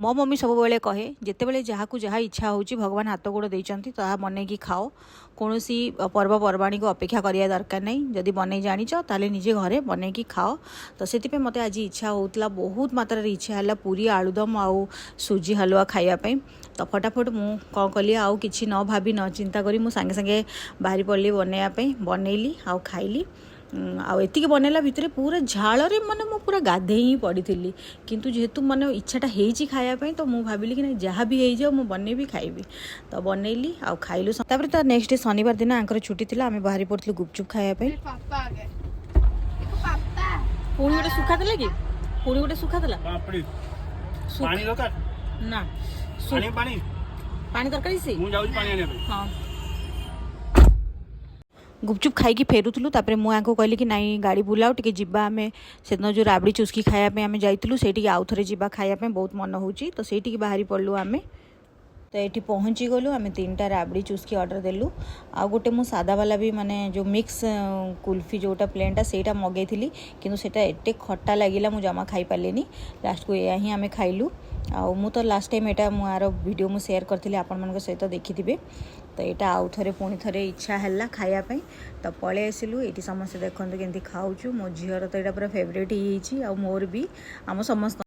मो मम्मी सब बेले कहे जितेबाला जहाँ को जहाँ इच्छा होची भगवान हाथ गोड़ देती ताहा बन की खाओ कौन पर्वपर्वाणी को अपेक्षा करिया दरकार नहीं जदि बन जाच ताले निजे घरे बन की खाओ। तो से मत आज इच्छा होता बहुत मात्रा इच्छा है पूरी आलुदम आउ सुजी हलवा खायापी। तो फटाफट मु कौन कली आउ कि न भाभी न चिंता करी मु सांगे सांगे बाहरी पड़ली बनवाई बनइली आउ खाइली। आती बनला भितर पूरा झाल मैंने मु पूरा गाधे ही पड़ी थी किंतु जेहेतु मैंने इच्छाटा होती खायापी तो मुझे भाविली कि जहाँ भी हो जाओ मुझे बनई खाइबी। तो बनइली आउ खाइलु। तापर तो नेक्स्ट डे शनिवार दिन आंकर छुट्टी थी आम बाहरी पड़ू गुपचुप खायापी। पुणी गोटे सुखा देला कि पुणी गोटे सुखा देला ना पानी दरकार से हाँ गुपचुप खाई फेरुलु। तापर मुझे कहली कि नाई गाड़ी बुलाओ टे जीवा आम से जो राबड़ी चुस्की खायापी आम जाइलु से आउ थे जा खायापी बहुत मन हो। तो से बाहरी पड़लु आम। तो ये पहुँची गलु आम 3टा राबड़ी चुस्की ऑर्डर देलु आ गोटे मु सादा वाला भी माने जो मिक्स कुल्फी जोटा प्लेनटा सेटा मगैली किंतु सेटा एटे खट्टा लगिला मु जमा खाई पारेनी। लास्ट को या ही आम खाइलु। आउ मु तो लास्ट टाइम एटा मु आर वीडियो मु शेयर करथिली आपण मन सहित देखिथिबे। तो यहाँ आउ थे पुणी थे इच्छा है खायापी। तो पलि आसिलु ये समस्त देखते केमती खाऊँ मो झीर तो यहाँ पूरा फेवरेट ही आ मोर भी आम समस्त